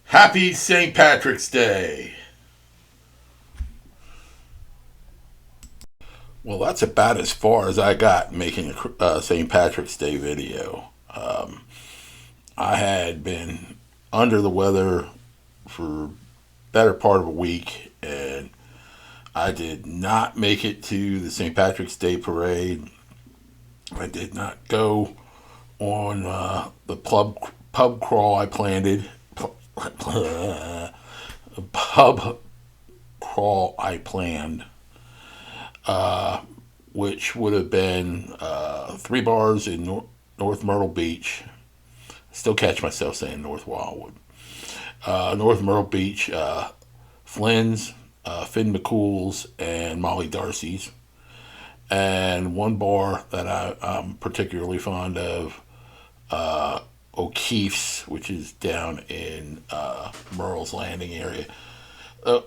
Happy St. Patrick's Day. Well, that's about as far as I got making a St. Patrick's Day video. I had been under the weather for better part of a week, and I did not make it to the St. Patrick's Day parade. I did not go on the pub crawl I planned. Pub crawl I planned, which would have been 3 bars in North Myrtle Beach. Still catch myself saying North Wildwood. North Myrtle Beach, Flynn's, Finn McCool's, and Molly Darcy's. And one bar that I'm particularly fond of, O'Keefe's, which is down in Murrell's Landing area. Uh,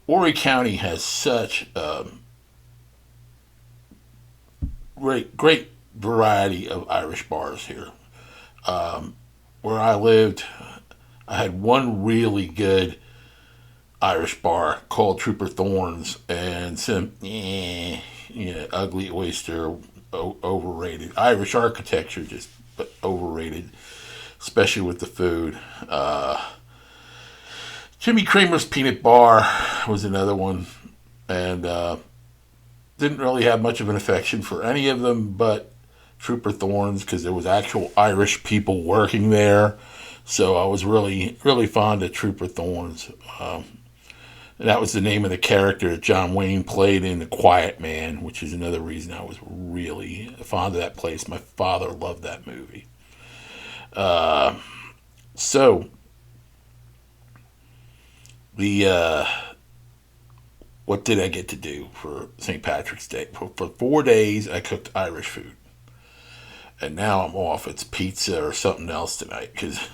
Horry County has such great variety of Irish bars here. Where I lived, I had one really good Irish bar called Trooper Thorns, and some ugly oyster, overrated. Irish architecture just overrated, especially with the food. Jimmy Creamer's Peanut Bar was another one, and didn't really have much of an affection for any of them, but Trooper Thorns, because there was actual Irish people working there. So I was really fond of Trooper Thorns. And that was the name of the character that John Wayne played in The Quiet Man, which is another reason I was really fond of that place. My father loved that movie. So the what did I get to do for St. Patrick's Day? For 4 days, I cooked Irish food, and now I'm off. It's pizza or something else tonight because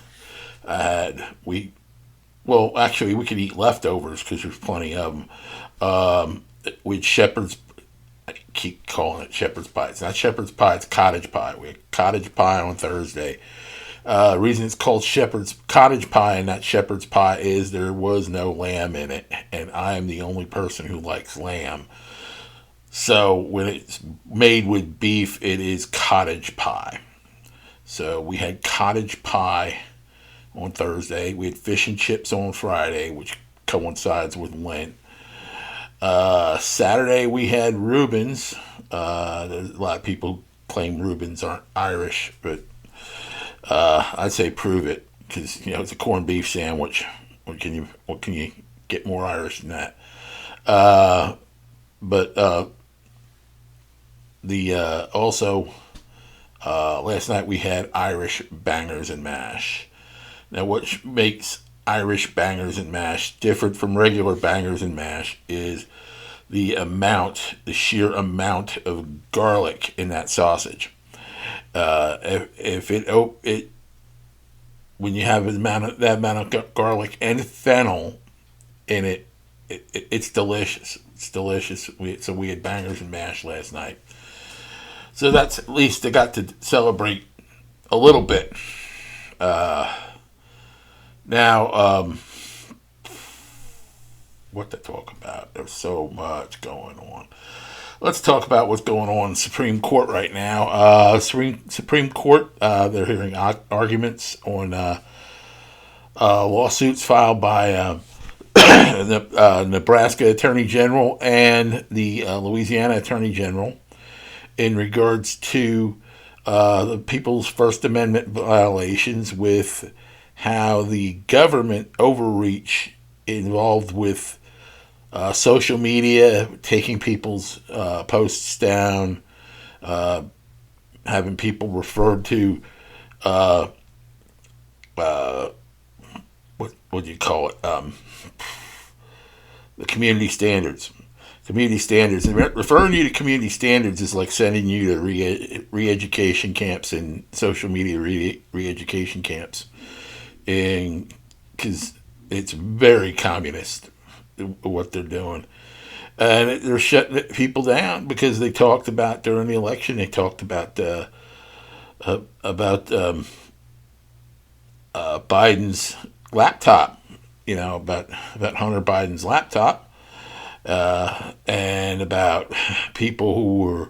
I had we. Well, actually, we could eat leftovers because there's plenty of them. We had shepherd's. I keep calling it shepherd's pie. It's not shepherd's pie. It's cottage pie. We had cottage pie on Thursday. The reason it's called shepherd's cottage pie and not shepherd's pie is there was no lamb in it, and I am the only person who likes lamb. So when it's made with beef, it is cottage pie. So we had cottage pie on Thursday. We had fish and chips on Friday, which coincides with Lent. Saturday we had Reubens. There's a lot of people who claim Reubens aren't Irish, but I'd say prove it because it's a corned beef sandwich. What can you get more Irish than that? But the also last night we had Irish bangers and mash. Now, what makes Irish bangers and mash different from regular bangers and mash is the sheer amount of garlic in that sausage. If it when you have that amount of garlic and fennel in it, it's delicious. It's delicious. So we had bangers and mash last night. So that's at least I got to celebrate a little bit. Now, what to talk about? There's so much going on. Let's talk about what's going on in the Supreme Court right now. Supreme Court, they're hearing arguments on lawsuits filed by the Nebraska Attorney General and the Louisiana Attorney General in regards to the People's First Amendment violations with how the government overreach involved with social media, taking people's posts down, having people referred to what do you call it? The community standards. Community standards. And referring you to community standards is like sending you to re-education camps and social media re-education camps. And because it's very communist what they're doing, and they're shutting people down because they talked about during the election. They talked about Biden's laptop, about Hunter Biden's laptop, and about people who were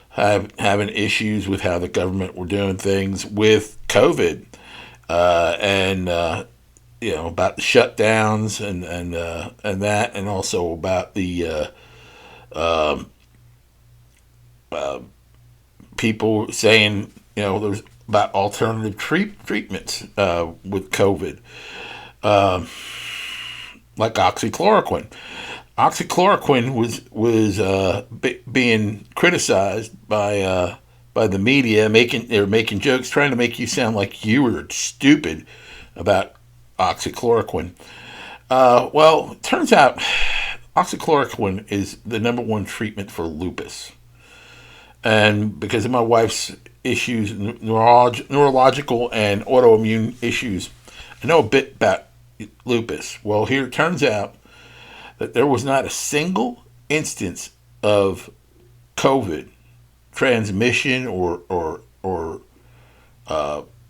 having issues with how the government were doing things with COVID, and about the shutdowns and that, and also about the people saying there's about alternative treatments with COVID, like oxychloroquine. Oxychloroquine was being criticized by the media, they were making jokes, trying to make you sound like you were stupid about oxychloroquine. Well, it turns out oxychloroquine is the number one treatment for lupus. And because of my wife's issues, neurological and autoimmune issues, I know a bit about lupus. Well, here it turns out that there was not a single instance of COVID transmission or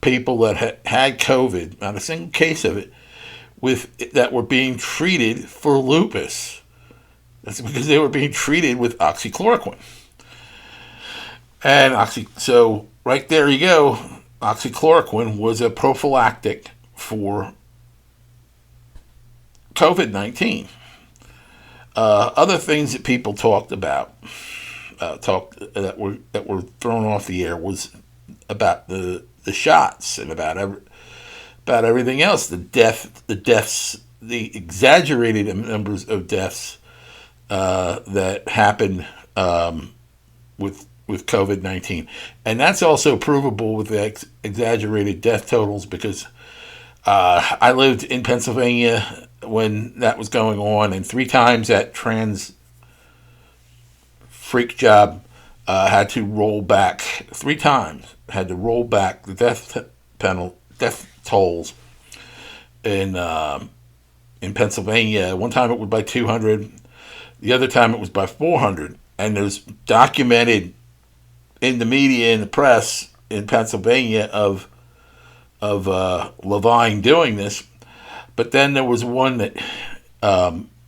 people that had COVID, not a single case of it, that were being treated for lupus. That's because they were being treated with oxychloroquine. And so right there you go. Oxychloroquine was a prophylactic for COVID-19. Other things that people talked about, that were thrown off the air, was about the shots and about everything else. The deaths, the exaggerated numbers of deaths that happened with COVID-19, and that's also provable with the exaggerated death totals because I lived in Pennsylvania when that was going on, and 3 times that trans freak job had to roll back. 3 times had to roll back the death tolls in Pennsylvania. One time it was by 200, the other time it was by 400, and there's documented in the media, in the press in Pennsylvania of Levine doing this. But then there was one that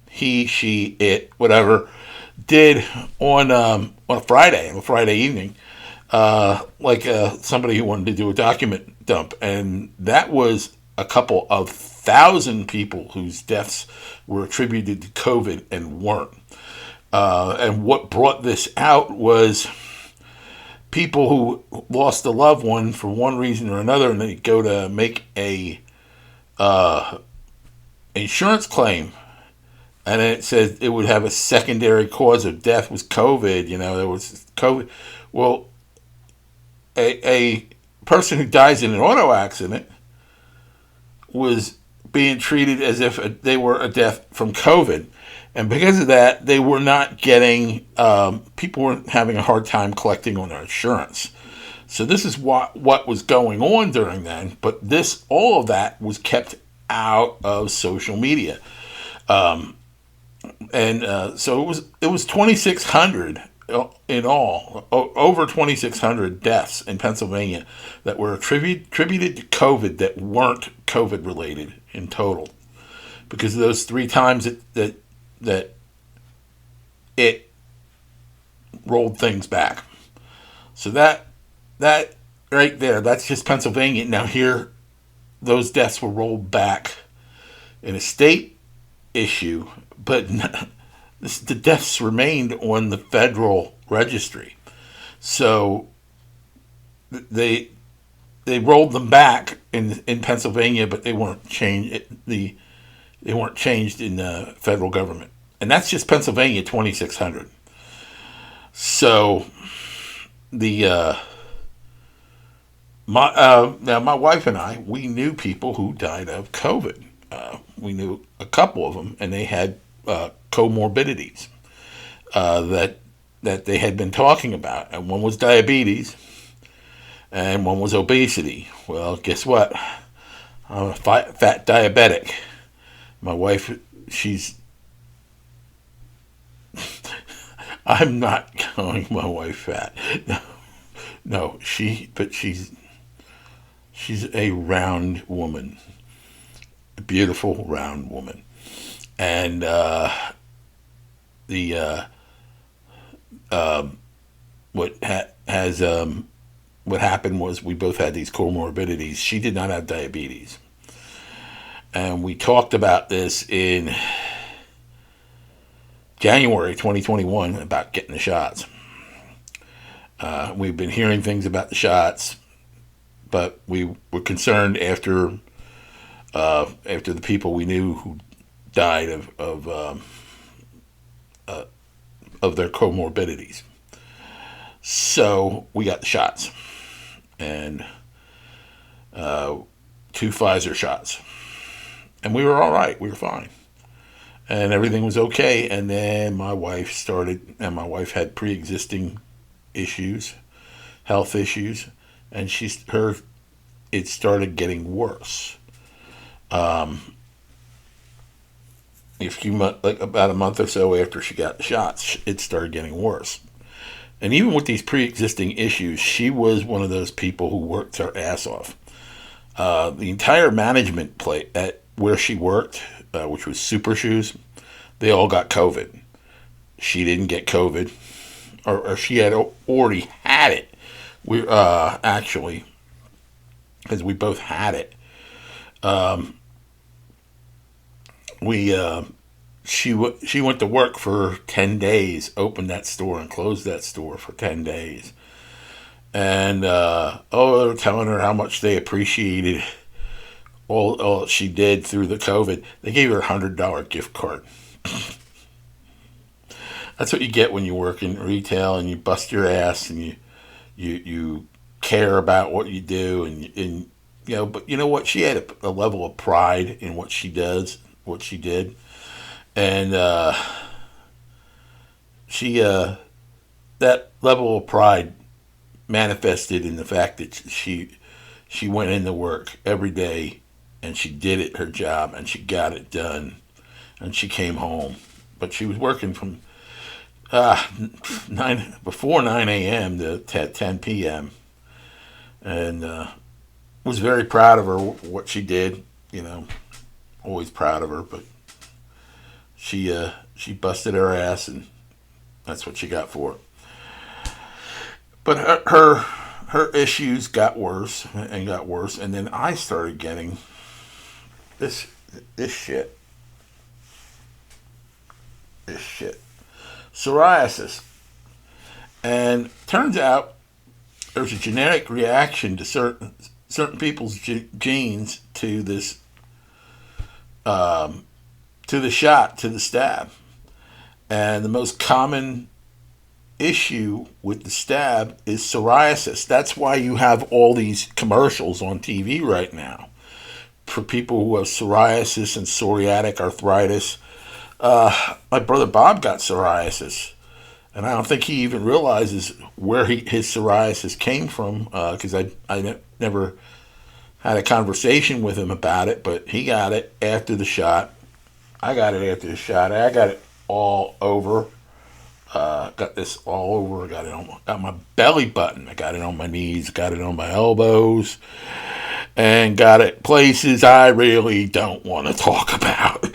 he, she, it, whatever, did on a Friday evening, like somebody who wanted to do a document dump. And that was a couple of thousand people whose deaths were attributed to COVID and weren't. And what brought this out was people who lost a loved one for one reason or another, and they go to make a insurance claim, and it said it would have a secondary cause of death was COVID. There was COVID. Well, a person who dies in an auto accident was being treated as if they were a death from COVID. And because of that, they were not getting, people were having a hard time collecting on their insurance. So this is what was going on during then. But all of that was kept out of social media. So it was 2,600 in all, over 2,600 deaths in Pennsylvania that were attributed to COVID that weren't COVID related in total, because of those 3 times that it rolled things back. So that right there, that's just Pennsylvania. Now here, those deaths were rolled back in a state issue, but the deaths remained on the federal registry. So they rolled them back in Pennsylvania, but they weren't changed. They weren't changed in the federal government, and that's just Pennsylvania, 2,600. So now my wife and I, we knew people who died of COVID. We knew a couple of them, and they had comorbidities that they had been talking about, and one was diabetes, and one was obesity. Well, guess what? I'm a fat diabetic. My wife, I'm not calling my wife fat. No, she's She's a round woman, a beautiful round woman, and the what has what happened was we both had these comorbidities. She did not have diabetes, and we talked about this in January 2021 about getting the shots. We've been hearing things about the shots, but we were concerned after the people we knew who died of their comorbidities. So we got the shots, and 2 Pfizer shots, and we were all right. We were fine, and everything was okay. And then my wife had pre-existing issues, health issues, and it started getting worse. About a month or so after she got the shots, it started getting worse. And even with these pre-existing issues, she was one of those people who worked her ass off. The entire management play at where she worked, which was Super Shoes, they all got COVID. She didn't get COVID, or she had already had it. We actually, because we both had it. She went to work for 10 days, opened that store and closed that store for 10 days. And, they were telling her how much they appreciated all she did through the COVID. They gave her a $100 gift card. That's what you get when you work in retail and you bust your ass and you care about what you do and but you know what? She had a level of pride in what she did. And that level of pride manifested in the fact that she went into work every day and she did her job, and she got it done, and she came home. But she was working from before 9 a.m. to 10 p.m. and was very proud of her, what she did. Always proud of her, but she busted her ass, and that's what she got for it. But her issues got worse, and then I started getting this shit, psoriasis, and turns out there's a genetic reaction to certain people's genes to this. To the shot, to the stab. And the most common issue with the stab is psoriasis. That's why you have all these commercials on TV right now for people who have psoriasis and psoriatic arthritis. My brother Bob got psoriasis, and I don't think he even realizes where his psoriasis came from, because I never had a conversation with him about it, but he got it after the shot. I got it after the shot. I got it all over. Got this all over. Got my belly button. I got it on my knees. Got it on my elbows. And got it places I really don't want to talk about.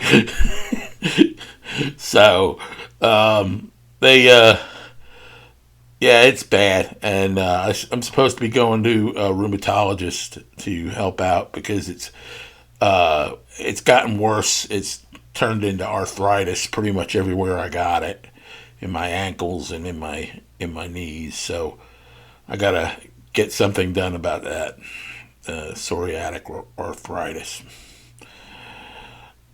So, yeah, it's bad, and I'm supposed to be going to a rheumatologist to help out because it's gotten worse. It's turned into arthritis pretty much everywhere I got it, in my ankles and in my knees. So I gotta get something done about that psoriatic arthritis.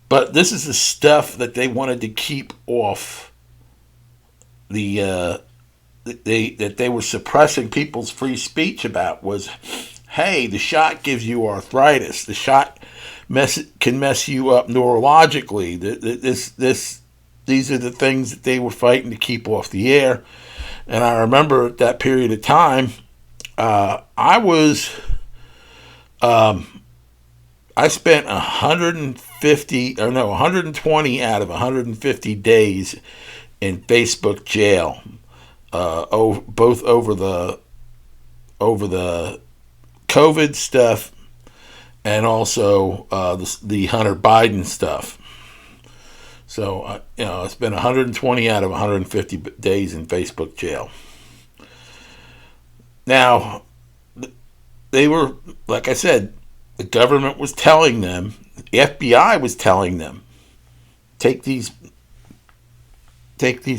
But this is the stuff that they wanted to keep off that they were suppressing people's free speech about was, hey, the shot gives you arthritis. The shot can mess you up neurologically. These are the things that they were fighting to keep off the air. And I remember at that period of time, I spent 120 out of 150 days in Facebook jail. Both over the COVID stuff and also the Hunter Biden stuff. So, it's been 120 out of 150 days in Facebook jail. Now, they were, like I said, the government was telling them, the FBI was telling them, take these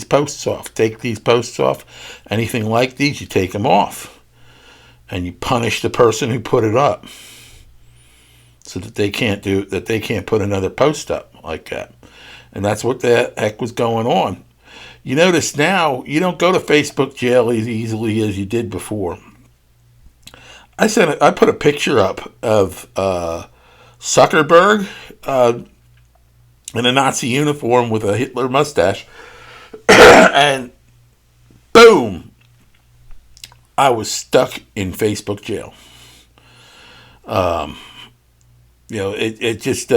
posts off. Take these posts off. Anything like these, you take them off. And you punish the person who put it up. So that they can't put another post up like that. And that's what the heck was going on. You notice now, you don't go to Facebook jail as easily as you did before. I put a picture up of Zuckerberg in a Nazi uniform with a Hitler mustache. And boom, I was stuck in Facebook jail. It just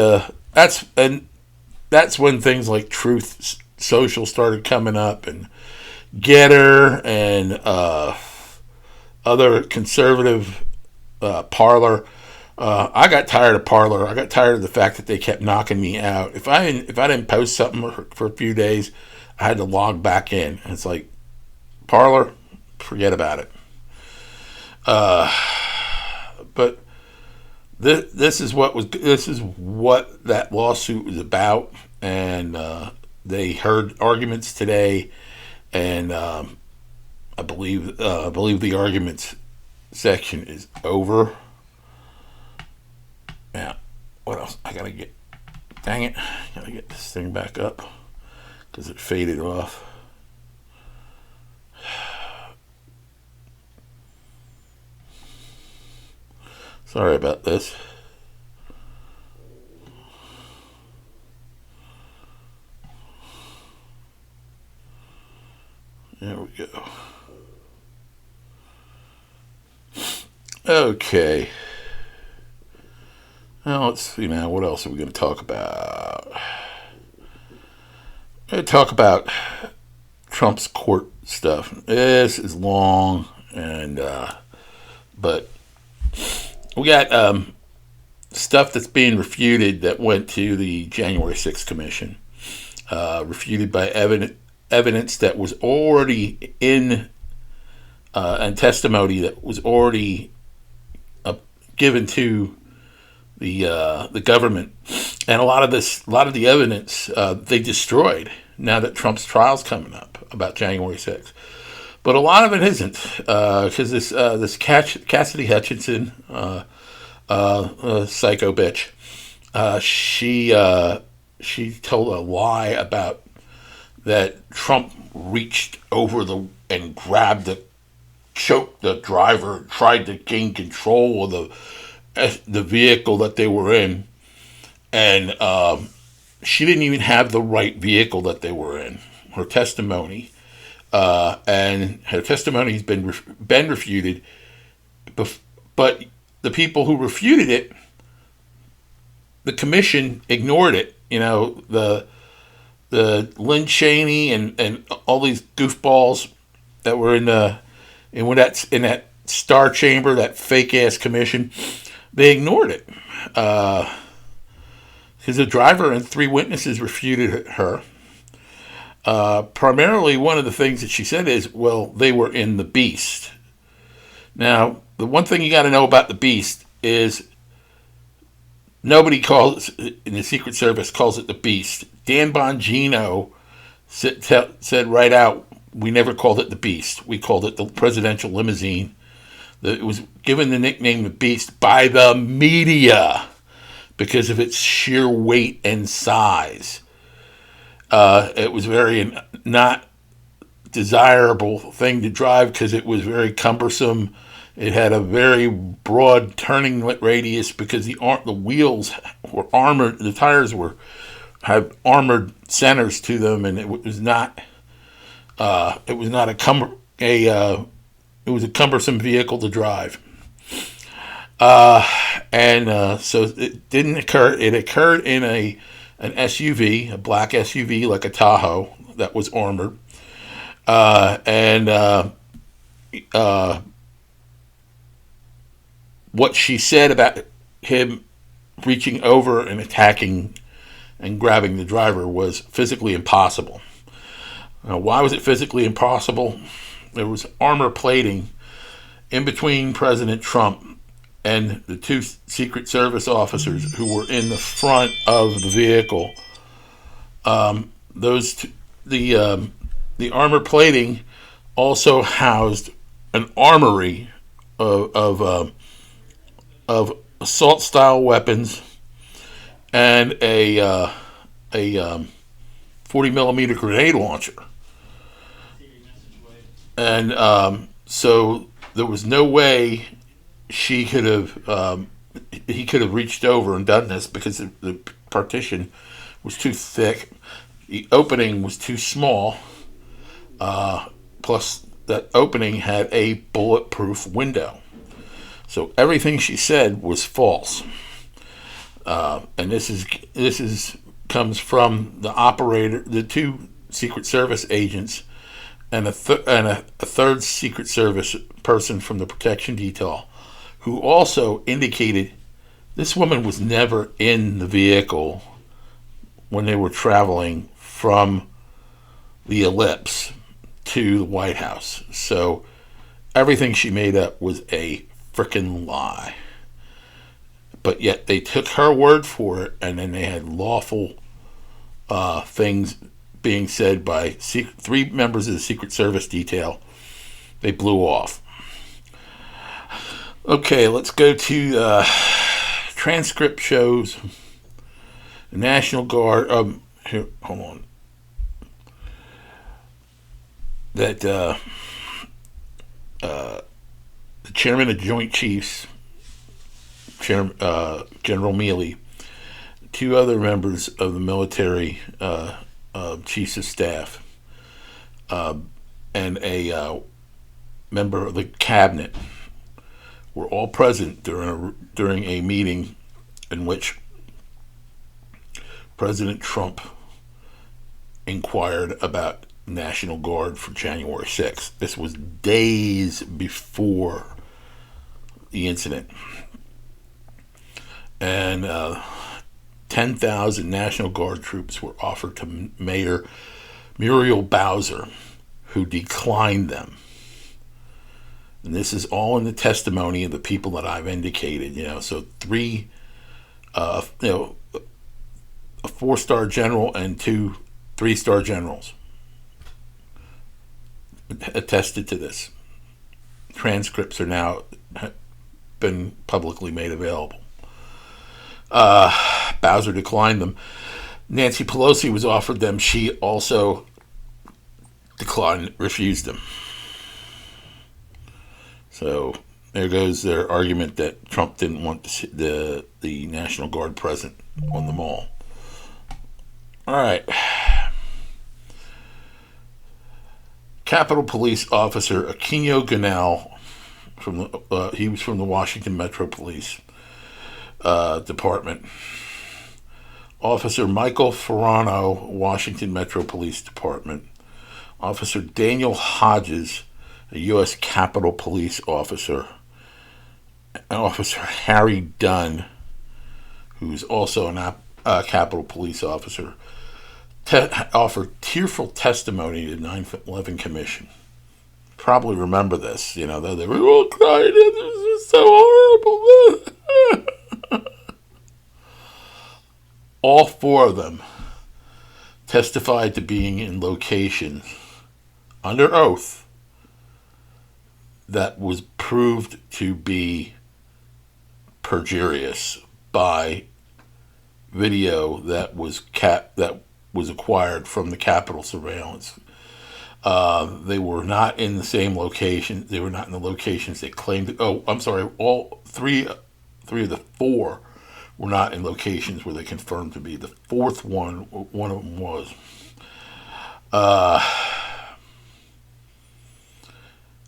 that's when things like Truth Social started coming up, and Getter, and other conservative Parler. I got tired of Parler. I got tired of the fact that they kept knocking me out. If I didn't post something for a few days, I had to log back in. And it's like, Parler, forget about it. But this is what that lawsuit was about, and they heard arguments today, and I believe the arguments section is over. Now, what else? Dang it, I gotta get this thing back up because it faded off. Sorry about this. There we go. Okay. Now let's see now. What else are we going to talk about? I'm going to talk about Trump's court stuff. This is long, and but we got stuff that's being refuted that went to the January 6th Commission. Refuted by evidence that was already in, and testimony that was already given to the government, and a lot of the evidence they destroyed now that Trump's trial's coming up about January 6th. But a lot of it isn't, because this Cassidy Hutchinson, psycho bitch, she told a lie about that Trump reached over and choked the driver, tried to gain control of the vehicle that they were in, and she didn't even have the right vehicle that they were in. Her testimony. And her testimony has been refuted, but the people who refuted it, the commission ignored it. The Lynn Cheney and all these goofballs that were in that star chamber, that fake ass commission, they ignored it because the driver and 3 witnesses refuted her. Primarily, one of the things that she said is, well, they were in the Beast. Now, the one thing you got to know about the Beast is nobody in the Secret Service calls it the Beast. Dan Bongino said right out, we never called it the Beast. We called it the presidential limousine. It was given the nickname the Beast by the media because of its sheer weight and size. It was very not desirable thing to drive because it was very cumbersome. It had a very broad turning radius because the wheels were armored. The tires had armored centers to them, and it was not. It was not it was a cumbersome vehicle to drive. So it didn't occur. It occurred in an SUV, a black SUV like a Tahoe that was armored. What she said about him reaching over and attacking and grabbing the driver was physically impossible. Now, why was it physically impossible? There was armor plating in between President Trump and the two Secret Service officers who were in the front of the vehicle. The armor plating also housed an armory of assault style weapons and a 40 millimeter grenade launcher. And so there was no way he could have reached over and done this because the partition was too thick. The opening was too small. Plus, that opening had a bulletproof window. So everything she said was false. And this comes from the operator, the two Secret Service agents, and a third Secret Service person from the protection detail, who also indicated this woman was never in the vehicle when they were traveling from the Ellipse to the White House. So everything she made up was a frickin' lie. But yet they took her word for it, and then they had lawful things being said by three members of the Secret Service detail. They blew off. Okay, let's go to transcript shows the National Guard. Here, hold on. That the chairman of Joint Chiefs, General Milley, two other members of the military chiefs of staff, and a member of the cabinet were all present during a meeting in which President Trump inquired about National Guard for January 6th. This was days before the incident. And 10,000 National Guard troops were offered to Mayor Muriel Bowser, who declined them. And this is all in the testimony of the people that I've indicated. So a 4-star general and 2 3-star generals attested to this. Transcripts are now been publicly made available. Bowser declined them. Nancy Pelosi was offered them. She also refused them. So there goes their argument that Trump didn't want the National Guard present on the mall. All right. Capitol Police Officer Aquino Gonell, he was from the Washington Metro Police Department. Officer Michael Ferrano, Washington Metro Police Department. Officer Daniel Hodges, a U.S. Capitol Police officer. Officer Harry Dunn, who's also a Capitol Police officer, offered tearful testimony to the 9/11 Commission. Probably remember this, they were all crying, this was so horrible. All 4 of them testified to being in locations under oath that was proved to be perjurious by video that was acquired from the Capitol surveillance. They were not in the same location. They were not in the locations they claimed. All three of the 4 were not in locations where they confirmed to be. The 4th one of them was.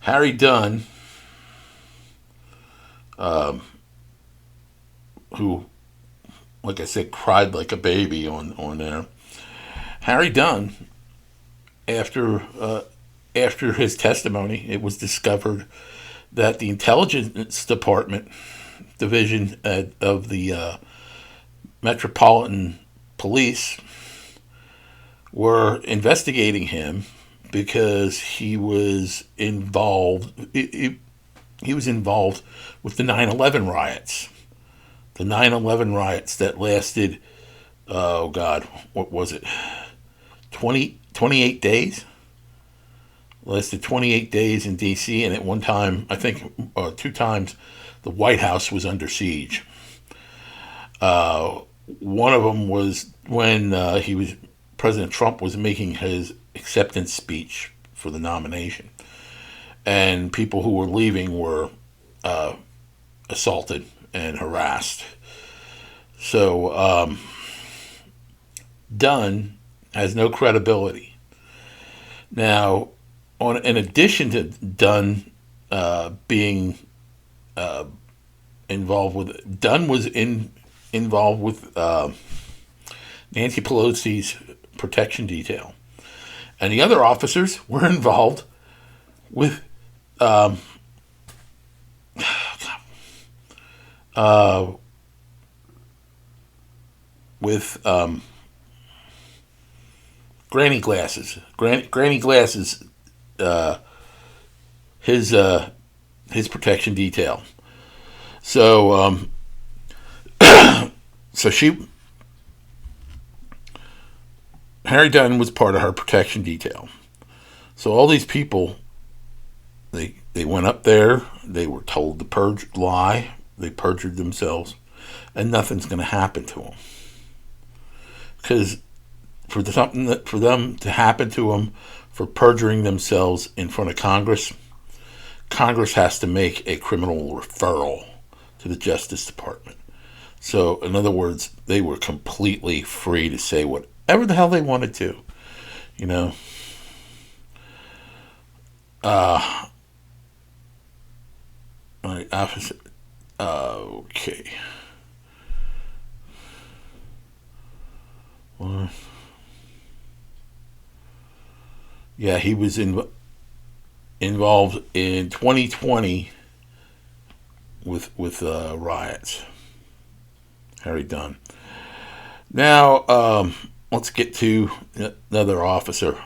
Harry Dunn, who, like I said, cried like a baby on there. Harry Dunn, after his testimony, it was discovered that the Intelligence Department division of the Metropolitan Police were investigating him because he was involved. He was involved with the 9/11 riots. The 9/11 riots that lasted, oh God, what was it? 28 days? Lasted 28 days in D.C., and at one time, I think two times, the White House was under siege. One of them was when President Trump was making his acceptance speech for the nomination, and people who were leaving were assaulted and harassed. So Dunn has no credibility. Now, in addition to Dunn being involved with, Dunn was involved with Nancy Pelosi's protection detail, and the other officers were involved with with Granny Glasses. Granny Glasses, his protection detail. So so Harry Dunn was part of her protection detail. So all these people, they went up there. They were told to lie. They perjured themselves, and nothing's going to happen to them. Because for them to happen to them for perjuring themselves in front of Congress, Congress has to make a criminal referral to the Justice Department. So, in other words, they were completely free to say whatever the hell they wanted to, you know. Opposite. Okay. Well, yeah, he was involved in 2020 with riots. Harry Dunn. Now, let's get to another officer.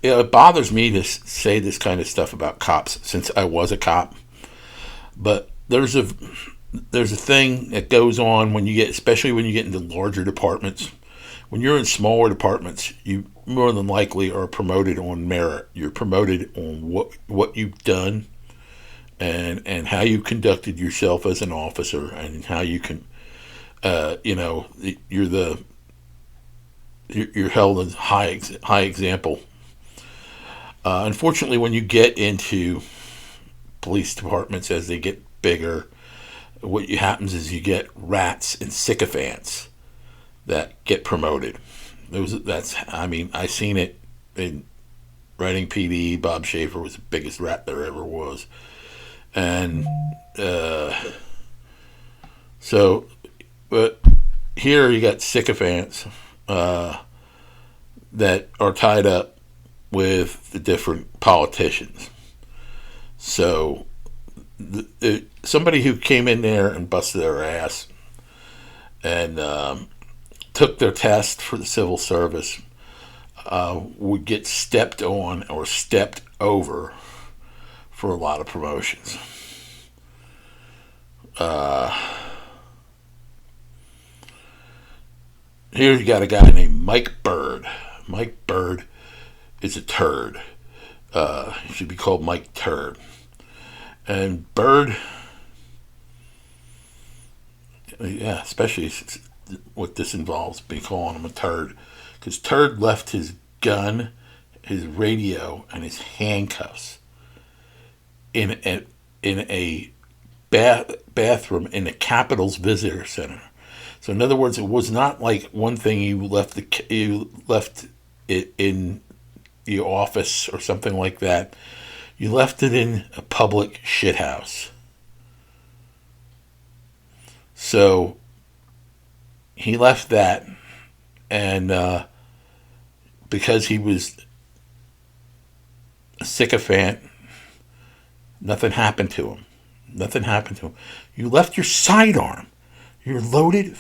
It bothers me to say this kind of stuff about cops since I was a cop, but there's a thing that goes on when you get, especially when you get into larger departments. When you're in smaller departments, you more than likely are promoted on merit. You're promoted on what you've done and how you conducted yourself as an officer, and how you can, you're held as high example. Unfortunately, when you get into police departments as they get bigger, what happens is you get rats and sycophants that get promoted. I seen it in writing PD. Bob Schaefer was the biggest rat there ever was, and but here you got sycophants that are tied up with the different politicians. So somebody who came in there and busted their ass and took their test for the civil service would get stepped on or stepped over for a lot of promotions. Here you got a guy named Mike Bird. Mike Bird is a turd. He should be called Mike Turd. And Bird, yeah, especially what this involves, be calling him a turd, because Turd left his gun, his radio, and his handcuffs in a bathroom in the Capitol's Visitor Center. So in other words, it was not like one thing you left it in the office or something like that. You left it in a public shithouse. So he left that, and because he was a sycophant, nothing happened to him. You left your sidearm. your loaded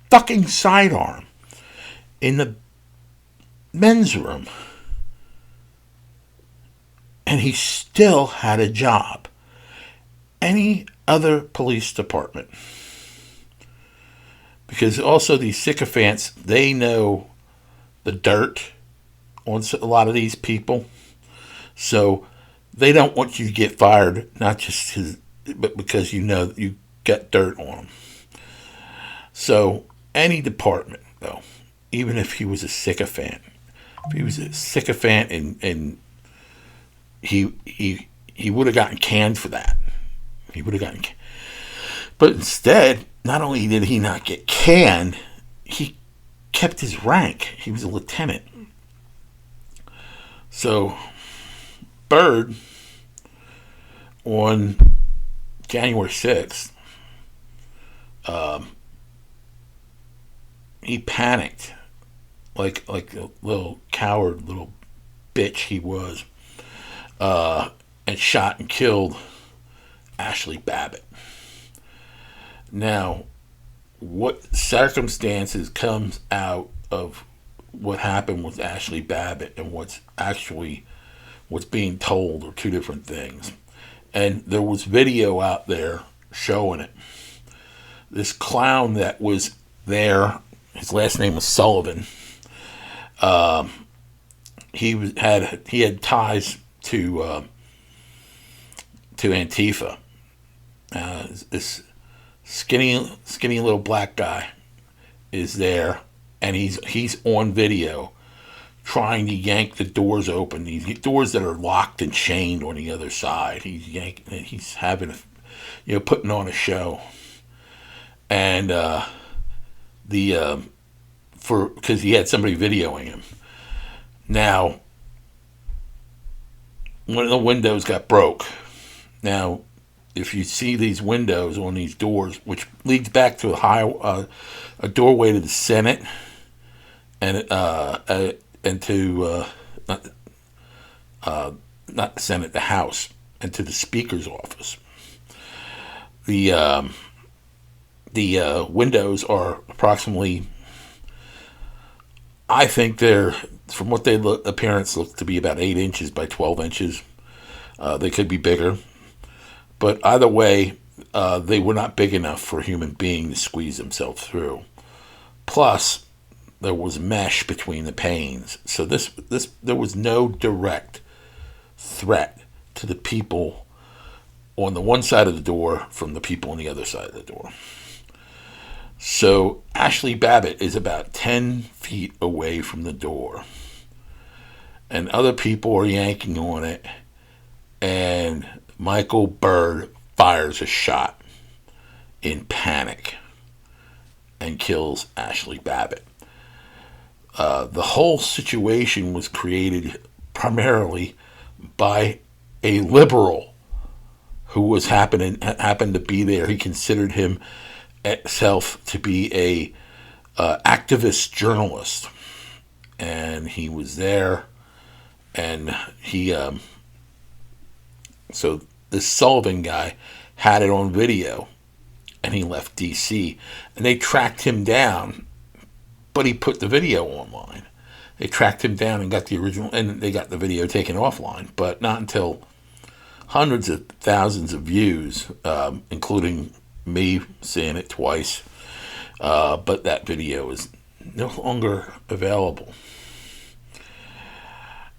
fucking sidearm in the men's room. And he still had a job. Any other police department. Because also these sycophants, they know the dirt on a lot of these people. So they don't want you to get fired, not just but because you know that you got dirt on them. So any department, though, even if he was a sycophant, and he would have gotten canned for that. He would have gotten canned. But instead, not only did he not get canned, he kept his rank. He was a lieutenant. So, Byrd, on January 6th, he panicked like a little coward, little bitch he was, and shot and killed Ashley Babbitt. Now, what circumstances comes out of what happened with Ashley Babbitt and what's being told are two different things. And there was video out there showing it. This clown that was there, his last name was Sullivan. He had ties to Antifa. This skinny little black guy is there, and he's on video trying to yank the doors open. These doors that are locked and chained on the other side. He's having putting on a show, and because he had somebody videoing him. Now, one of the windows got broke. Now, if you see these windows on these doors, which leads back to a doorway to the Senate, and to not the Senate, the House, and to the Speaker's office. The windows are approximately, I think they're, from what they appearance look to be about 8 inches by 12 inches. They could be bigger. But either way, they were not big enough for a human being to squeeze himself through. Plus, there was mesh between the panes. So there was no direct threat to the people on the one side of the door from the people on the other side of the door. So Ashley Babbitt is about 10 feet away from the door. And other people are yanking on it. And Michael Byrd fires a shot in panic and kills Ashley Babbitt. The whole situation was created primarily by a liberal who was happened to be there. He considered himself to be a activist journalist, and he was there, and he so this Sullivan guy had it on video, and he left D.C. and they tracked him down, but he put the video online. They tracked him down and got the original, and they got the video taken offline, but not until hundreds of thousands of views, including me seeing it twice, but that video is no longer available.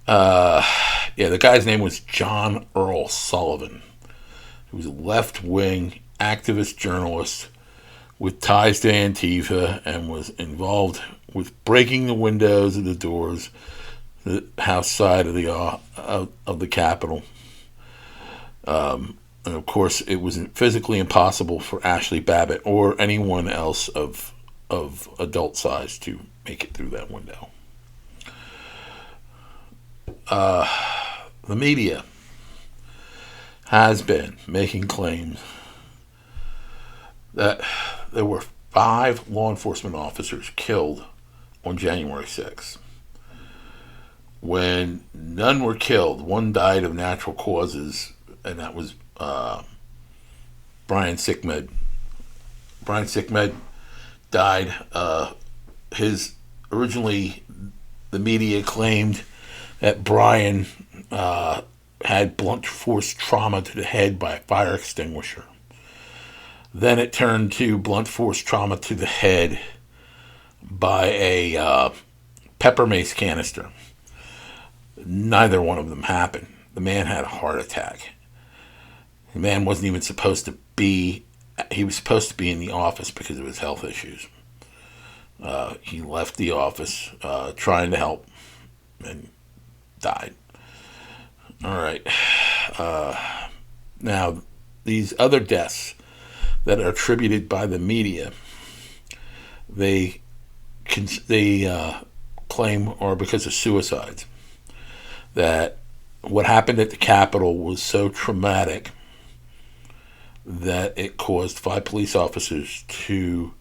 The guy's name was John Earl Sullivan. He was a left-wing activist journalist with ties to Antifa and was involved with breaking the windows of the doors, the house side of the Capitol. And of course, it was physically impossible for Ashley Babbitt or anyone else of adult size to make it through that window. The media has been making claims that there were 5 law enforcement officers killed on January 6th. When none were killed, one died of natural causes, and that was Brian Sickmed, Brian Sickmed died. His originally, the media claimed that Brian had blunt force trauma to the head by a fire extinguisher. Then it turned to blunt force trauma to the head by a pepper mace canister. Neither one of them happened. The man had a heart attack. The man wasn't even supposed to be, he was supposed to be in the office because of his health issues. He left the office trying to help and died. All right. Now, these other deaths that are attributed by the media, they claim are because of suicides. That what happened at the Capitol was so traumatic that it caused 5 police officers to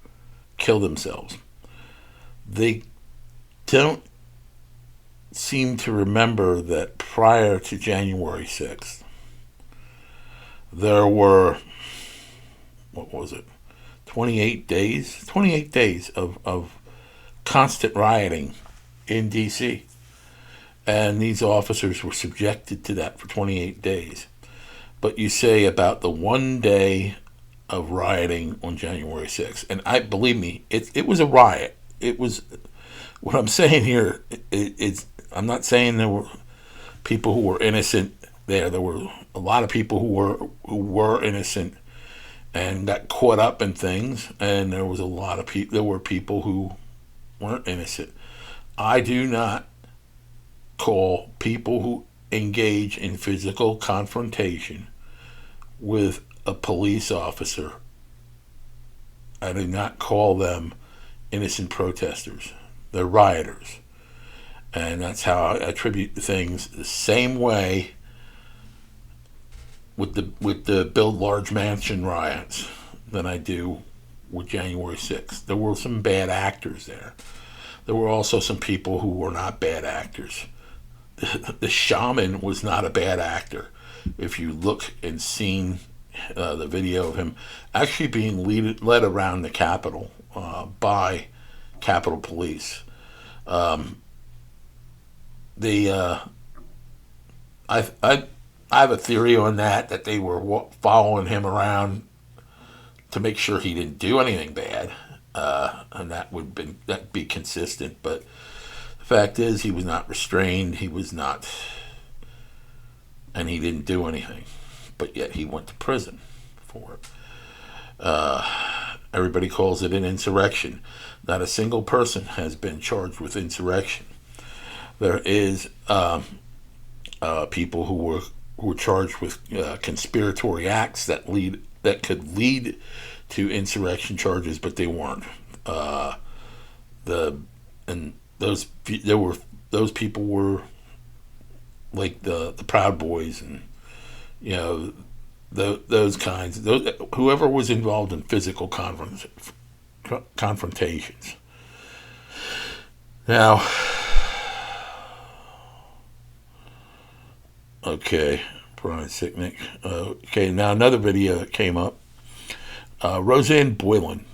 kill themselves. They don't seem to remember that prior to January 6th, there were, 28 days? 28 days of constant rioting in D.C. And these officers were subjected to that for 28 days. But you say about the one day of rioting on January 6th, and believe me, it was a riot. It was, what I'm saying here, I'm not saying there were people who were innocent there. There were a lot of people who were innocent and got caught up in things, and there was a lot of people. There were people who weren't innocent. I do not call people who engage in physical confrontation with a police officer, I do not call them innocent protesters. They're rioters. And that's how I attribute things the same way with the Build Large Mansion riots than I do with January 6th. There were some bad actors there. There were also some people who were not bad actors. The shaman was not a bad actor. If you look and seen the video of him actually being led around the Capitol by Capitol Police. I have a theory on that they were following him around to make sure he didn't do anything bad, and that'd be consistent. But the fact is, he was not restrained. He was not, and he didn't do anything. But yet he went to prison for it. Everybody calls it an insurrection. Not a single person has been charged with insurrection. There is people who were charged with conspiratory acts that could lead to insurrection charges, but they weren't. Those people were like the Proud Boys and those kinds. Whoever was involved in physical confrontations. Now, okay, Brian Sicknick. Okay, now another video that came up. Roseanne Boylan.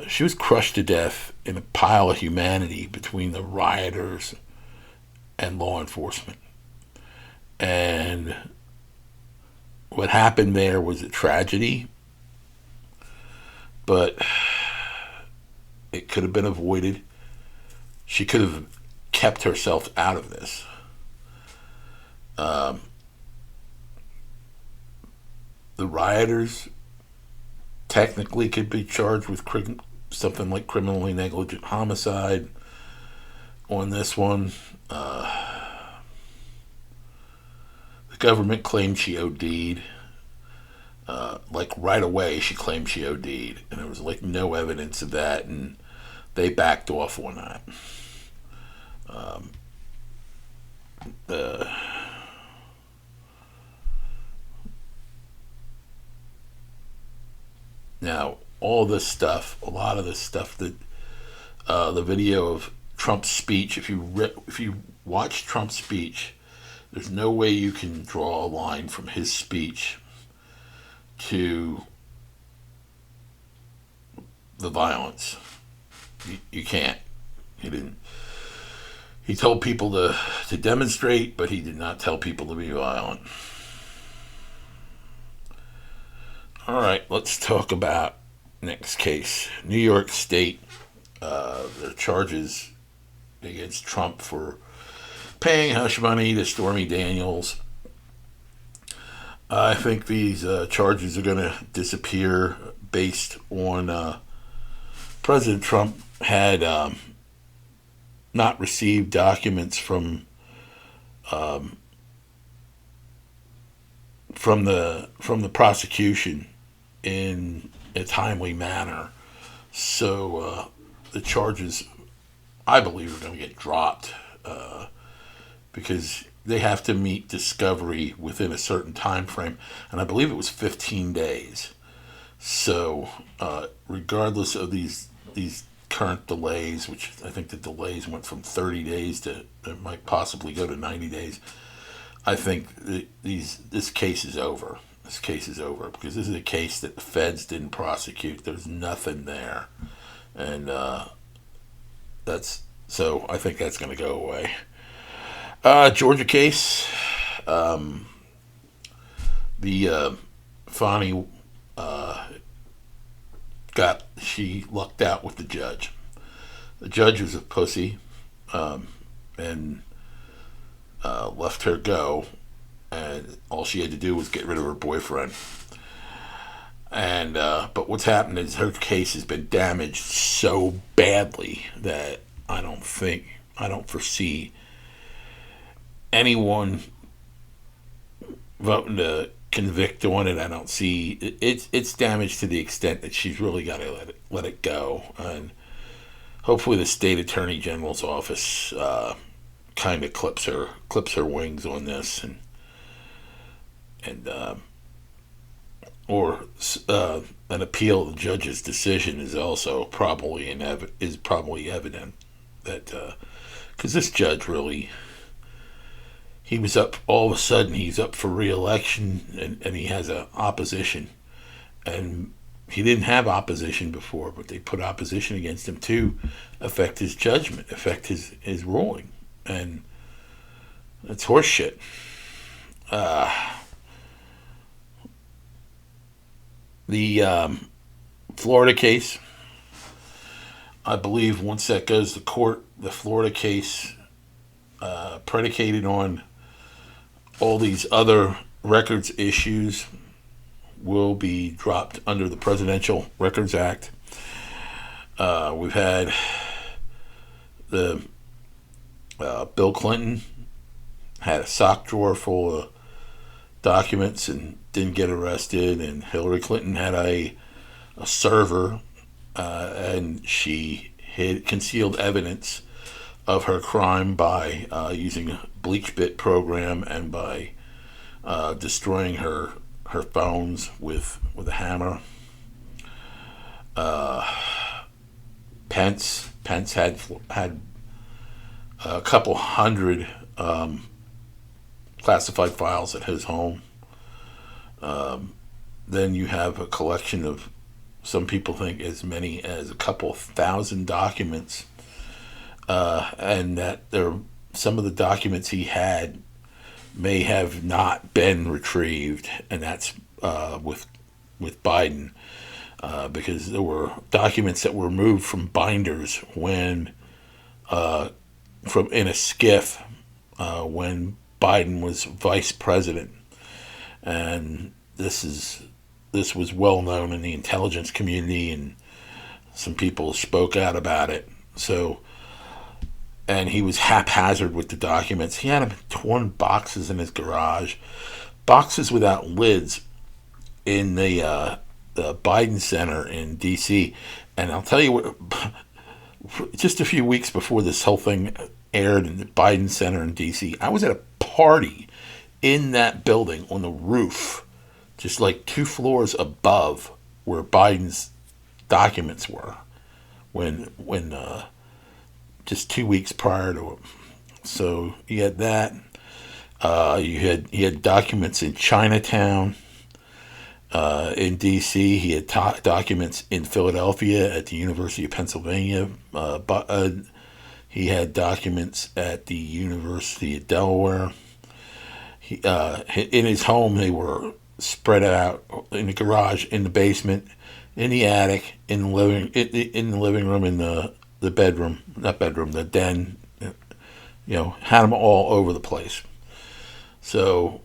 She was crushed to death in a pile of humanity between the rioters and law enforcement. And what happened there was a tragedy, but it could have been avoided. She could have kept herself out of this. The rioters technically could be charged with something like criminally negligent homicide on this one. The government claimed she OD'd. Like right away, she claimed she OD'd, and there was like no evidence of that, and they backed off on that. Now, all this stuff, a lot of this stuff that the video of Trump's speech, if you watch Trump's speech, there's no way you can draw a line from his speech to the violence. You can't. He didn't. He told people to demonstrate, but he did not tell people to be violent. All right, let's talk about next case. New York State, their charges against Trump for paying hush money to Stormy Daniels. I think these charges are going to disappear based on President Trump had not received documents from the prosecution in a timely manner. So the charges, I believe, are going to get dropped because they have to meet discovery within a certain time frame, and I believe it was 15 days. So regardless of these current delays, which I think the delays went from 30 days to it might possibly go to 90 days, I think this case is over. This case is over because this is a case that the feds didn't prosecute. There's nothing there, and so I think that's going to go away. Georgia case, the Fani she lucked out with the judge. The judge was a pussy, and left her go, and all she had to do was get rid of her boyfriend. And but what's happened is her case has been damaged so badly that I don't foresee anyone voting to convict on it. I don't see it's damaged to the extent that she's really got to let it go, and hopefully the state attorney general's office kind of clips her wings on this, and or an appeal of the judge's decision is also probably evident that because this judge really. He was up, all of a sudden he's up for re-election, and he has a opposition. And he didn't have opposition before, but they put opposition against him to affect his judgment, affect his ruling. And it's horseshit. The Florida case, I believe once that goes to court, the Florida case predicated on all these other records issues will be dropped under the Presidential Records Act. We've had the Bill Clinton had a sock drawer full of documents and didn't get arrested, and Hillary Clinton had a server and she concealed evidence of her crime by using a bleach bit program and by destroying her phones with a hammer. Pence had a couple hundred classified files at his home. Then you have a collection of, some people think, as many as a couple thousand documents, and that some of the documents he had may have not been retrieved, and that's with Biden, because there were documents that were moved from binders when from in a skiff when Biden was vice president, and this was well known in the intelligence community, and some people spoke out about it. So, and he was haphazard with the documents. He had them in torn boxes in his garage, boxes without lids in the Biden Center in D.C. And I'll tell you what, just a few weeks before this whole thing aired in the Biden Center in D.C., I was at a party in that building on the roof, just like 2 floors above where Biden's documents were, when just 2 weeks prior to it. So you had that. He had documents in Chinatown, In D.C., he had documents in Philadelphia at the University of Pennsylvania. He had documents at the University of Delaware. In his home, they were spread out in the garage, in the basement, in the attic, in the living room, in the bedroom, not bedroom, the den. Had them all over the place. So,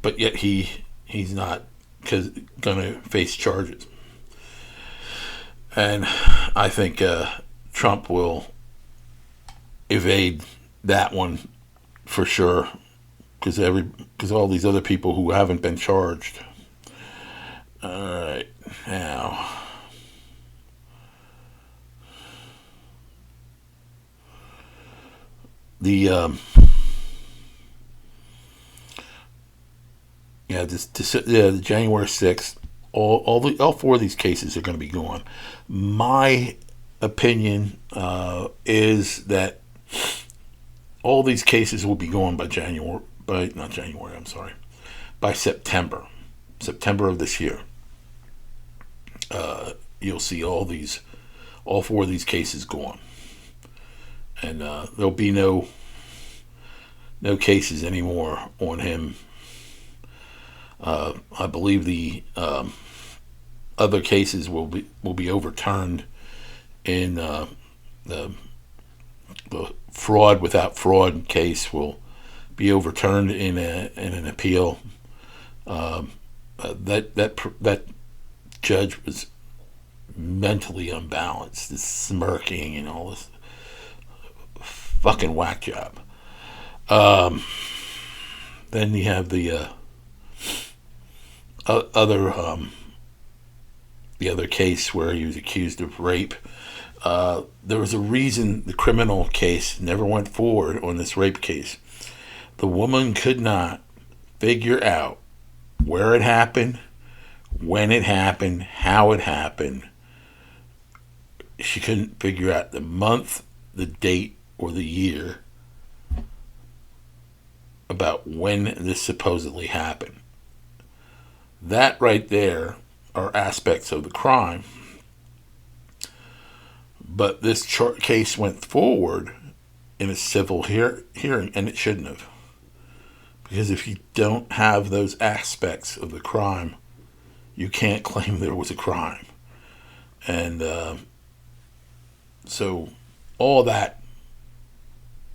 but yet he's not going to face charges, and I think Trump will evade that one for sure, because all these other people who haven't been charged. All right, now the the January 6th. All four of these cases are going to be gone. My opinion is that all these cases will be gone by by September of this year. You'll see all four of these cases gone, and there'll be no cases anymore on him. I believe the other cases will be overturned in the fraud without fraud case will be overturned in an appeal. That judge was mentally unbalanced, this smirking and all this fucking whack job. Then you have the other case where he was accused of rape. There was a reason the criminal case never went forward on this rape case. The woman could not figure out where it happened, when it happened, how it happened. She couldn't figure out the month, the date, or the year about when this supposedly happened. That right there are aspects of the crime. But this case went forward in a civil hearing, and it shouldn't have. Because if you don't have those aspects of the crime, you can't claim there was a crime. And so all that,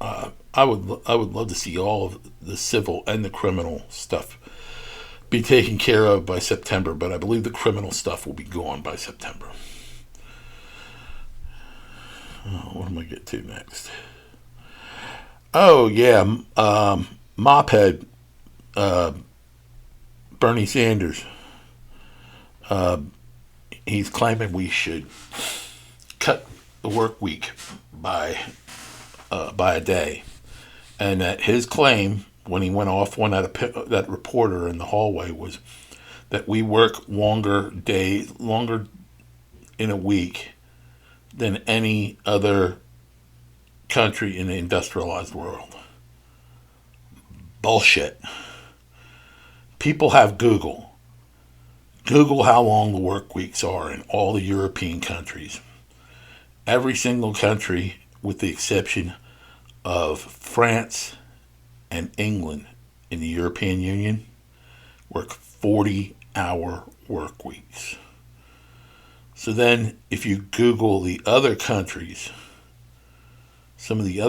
I would love to see all of the civil and the criminal stuff be taken care of by September, but I believe the criminal stuff will be gone by September. What am I getting to next? Oh yeah, mophead, Bernie Sanders. He's claiming we should cut the work week by a day, and that his claim when he went off on that reporter in the hallway was that we work longer in a week than any other country in the industrialized world. Bullshit. People have Google. Google how long the work weeks are in all the European countries. Every single country, with the exception of France and England in the European Union, work 40-hour work weeks. So then, if you Google the other countries, some of the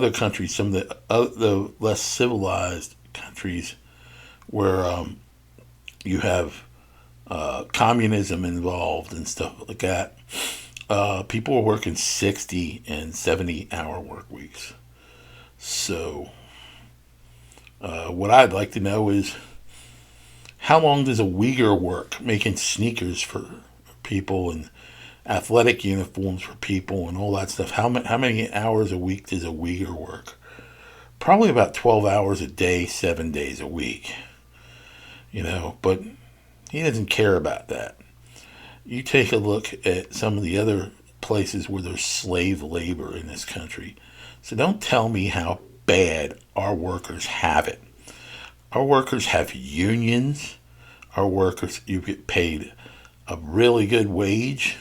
less civilized countries where you have communism involved and stuff like that, people are working 60 and 70-hour work weeks. So, what I'd like to know is, how long does a Uyghur work making sneakers for people and athletic uniforms for people and all that stuff? How many hours a week does a Uyghur work? Probably about 12 hours a day, 7 days a week. But he doesn't care about that. You take a look at some of the other places where there's slave labor in this country. So don't tell me how bad our workers have it. Our workers have unions. our workers, you get paid a really good wage,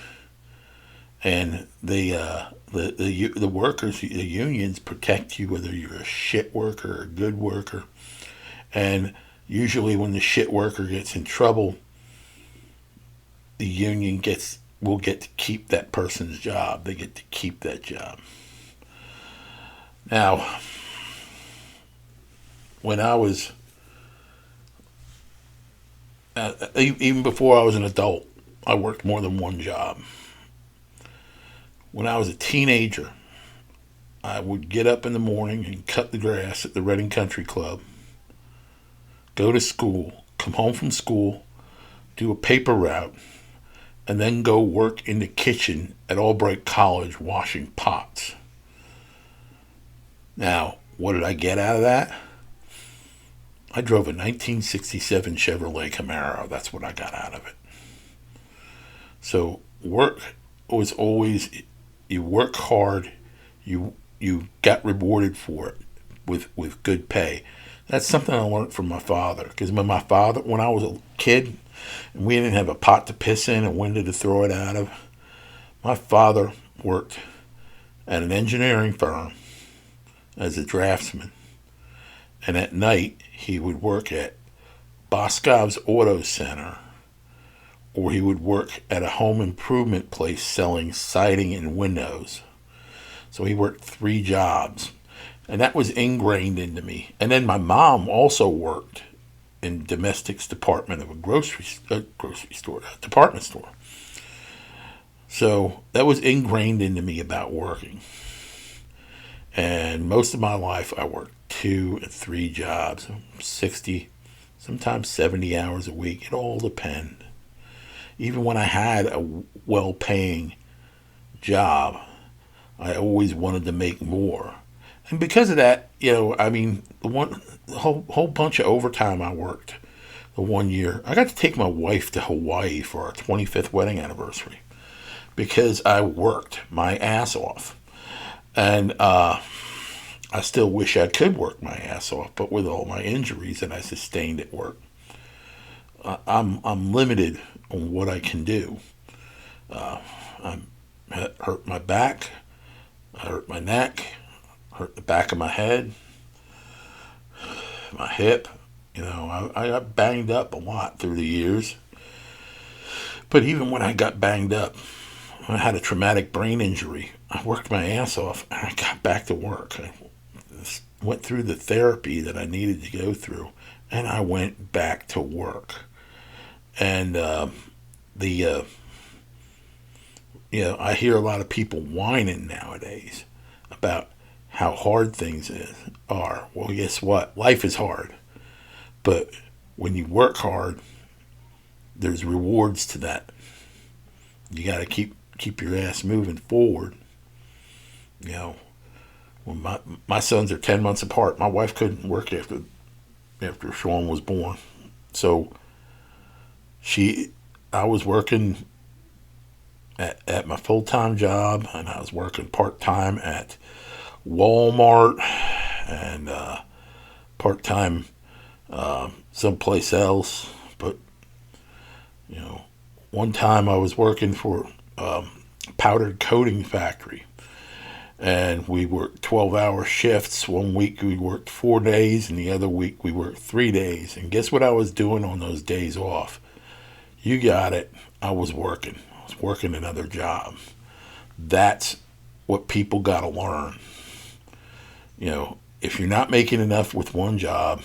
and the workers, the unions protect you whether you're a shit worker or a good worker. And usually when the shit worker gets in trouble, the union will get to keep that person's job. They get to keep that job. Now, when I was even before I was an adult, I worked more than one job. When I was a teenager, I would get up in the morning and cut the grass at the Reading Country Club, go to school, come home from school, do a paper route, and then go work in the kitchen at Albright College washing pots. Now, what did I get out of that? I drove a 1967 Chevrolet Camaro. That's what I got out of it. So work was always, you work hard, you got rewarded for it with good pay. That's something I learned from my father. Because when I was a kid, and we didn't have a pot to piss in, a window to throw it out of, my father worked at an engineering firm as a draftsman. And at night, he would work at Boscov's Auto Center, or he would work at a home improvement place selling siding and windows. So he worked 3 jobs. And that was ingrained into me. And then my mom also worked in domestics department of a department store. So that was ingrained into me about working. And most of my life I worked 2 and 3 jobs, 60, sometimes 70 hours a week. It all depended. Even when I had a well-paying job, I always wanted to make more. And because of that, the whole bunch of overtime I worked the one year, I got to take my wife to Hawaii for our 25th wedding anniversary because I worked my ass off. And I still wish I could work my ass off, but with all my injuries that I sustained at work, I'm limited on what I can do. I hurt my back, I hurt my neck, hurt the back of my head, my hip. I got banged up a lot through the years. But even when I got banged up, I had a traumatic brain injury. I worked my ass off and I got back to work. I went through the therapy that I needed to go through, and I went back to work. And I hear a lot of people whining nowadays about how hard things are. Well, guess what? Life is hard. But when you work hard, there's rewards to that. You got to keep your ass moving forward. When my sons are 10 months apart, my wife couldn't work after Sean was born. So I was working at my full-time job, and I was working part-time at Walmart and part-time someplace else. But one time I was working for a powdered coating factory, and we worked 12-hour shifts. One week we worked 4 days, and the other week we worked 3 days. And guess what I was doing on those days off? You got it. I was working. I was working another job. That's what people got to learn. If you're not making enough with one job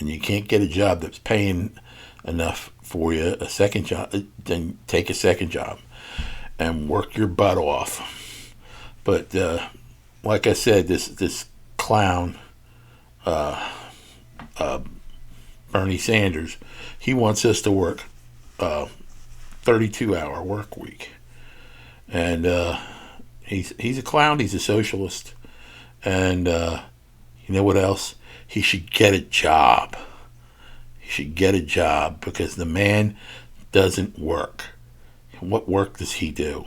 and you can't get a job that's paying enough for you, a second job, then take a second job and work your butt off. But like I said, this clown, Bernie Sanders, he wants us to work 32-hour work week. And he's a clown. He's a socialist. And you know what else? He should get a job. He should get a job because the man doesn't work. What work does he do?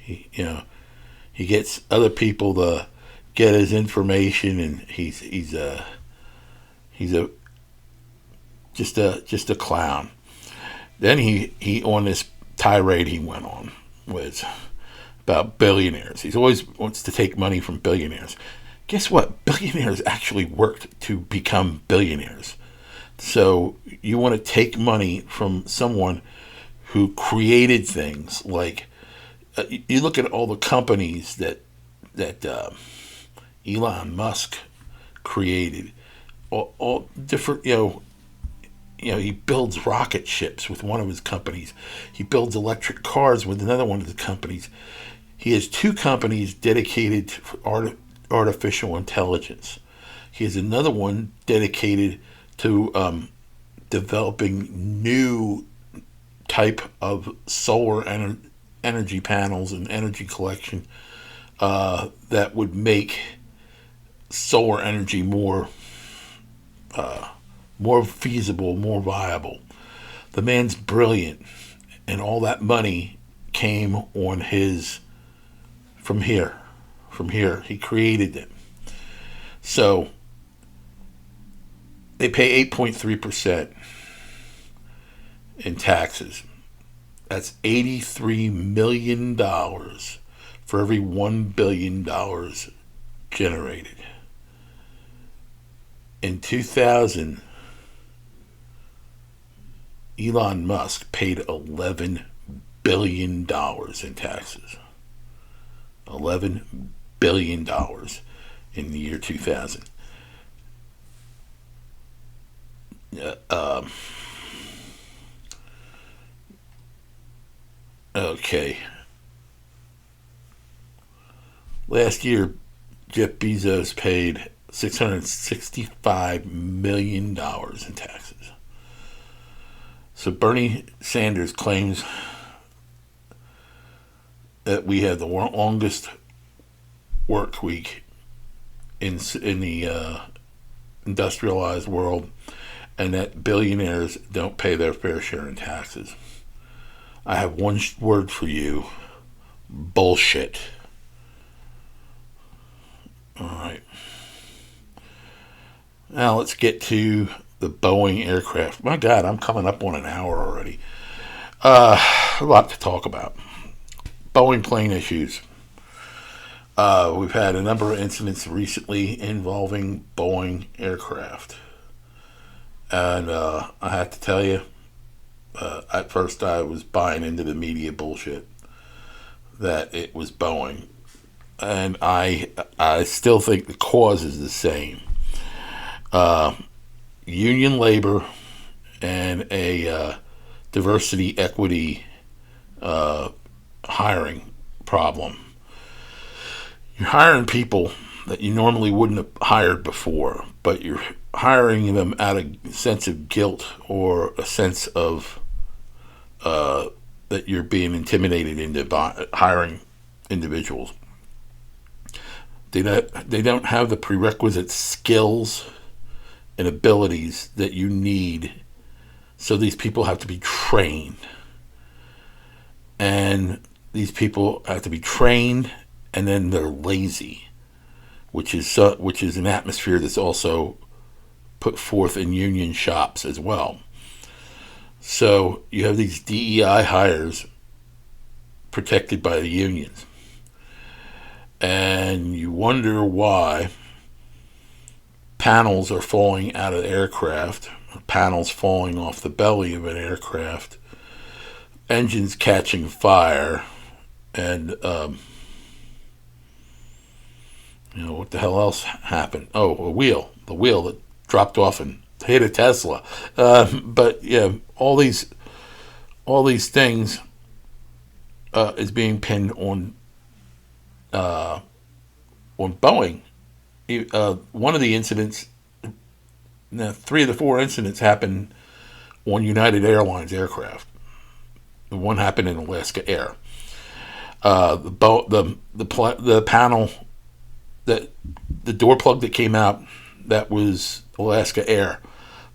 He gets other people to get his information, and he's just a clown. Then he on this tirade he went on was about billionaires. He always wants to take money from billionaires. Guess what? Billionaires actually worked to become billionaires. So you want to take money from someone who created things like you look at all the companies that Elon Musk created, all different he builds rocket ships with one of his companies. He builds electric cars with another one of the companies. He has two companies dedicated to artificial intelligence. He has another one dedicated to developing new type of solar energy panels and energy collection that would make solar energy more feasible, more viable. The man's brilliant, and all that money came on his from here. From here, he created them. So they pay 8.3% in taxes. That's $83 million for every $1 billion generated. In 2000, Elon Musk paid $11 billion in taxes. $11 billion in the year 2000. Okay. Last year, Jeff Bezos paid $665 million in taxes. So Bernie Sanders claims that we have the longest work week in the industrialized world, and that billionaires don't pay their fair share in taxes. I have one word for you: bullshit. All right. Now let's get to the Boeing aircraft. My God, I'm coming up on an hour already. A lot to talk about. Boeing plane issues. We've had a number of incidents recently involving Boeing aircraft. And I have to tell you, at first I was buying into the media bullshit that it was Boeing. And I still think the cause is the same. Union labor and a diversity, equity hiring problem. You're hiring people that you normally wouldn't have hired before, but you're hiring them out of a sense of guilt or a sense of that you're being intimidated into hiring individuals. They don't have the prerequisite skills and abilities that you need, so these people have to be trained. And these people have to be trained, and then they're lazy, which is an atmosphere that's also put forth in union shops as well. So you have these DEI hires protected by the unions, and you wonder why panels are falling out of aircraft, panels falling off the belly of an aircraft, engines catching fire, and what the hell else happened? Oh, the wheel that dropped off and hit a Tesla. But yeah, all these things is being pinned on Boeing. One of the incidents, three of the four incidents happened on United Airlines aircraft. The one happened in Alaska Air. The panel, that the door plug that came out, that was Alaska Air.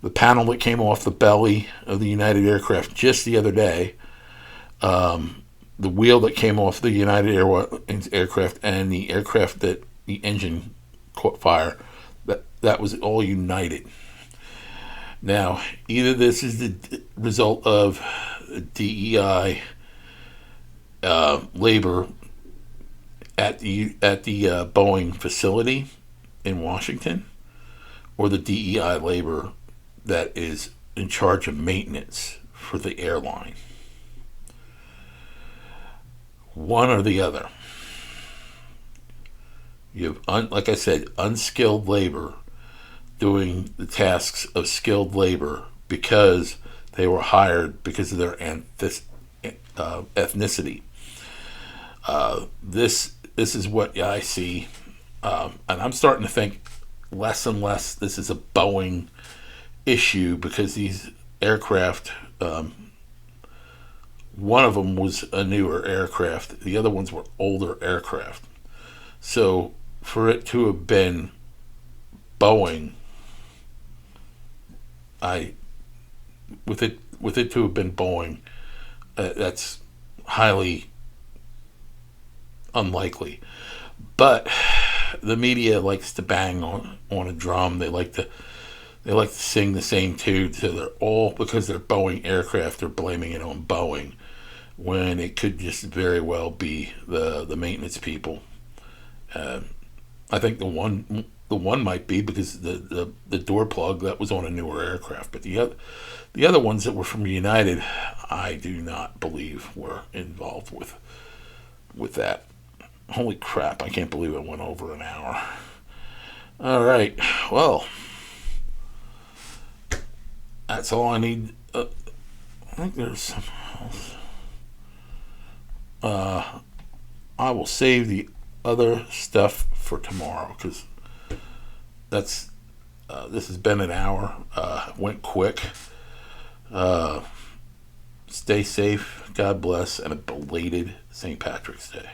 The panel that came off the belly of the United aircraft just the other day, the wheel that came off the United Airlines aircraft, and the aircraft that the engine caught fire, that was all United. Now, either this is the result of DEI labor at the Boeing facility in Washington, or the DEI labor that is in charge of maintenance for the airline. One or the other. You have, like I said, unskilled labor doing the tasks of skilled labor because they were hired because of their ethnicity. This is what I see, and I'm starting to think less and less this is a Boeing issue, because these aircraft, one of them was a newer aircraft, the other ones were older aircraft. So for it to have been Boeing, I with it to have been Boeing, that's highly unlikely. But the media likes to bang on a drum. They like to sing the same tune. So they're all, because they're Boeing aircraft, they're blaming it on Boeing, when it could just very well be the maintenance people. I think the one might be because the door plug that was on a newer aircraft, but the other ones that were from United, I do not believe were involved with that. Holy crap! I can't believe it went over an hour. All right, well, that's all I need. I think there's something else. I will save the other stuff for tomorrow, because that's this has been an hour. Went quick. Stay safe. God bless, and a belated St. Patrick's Day.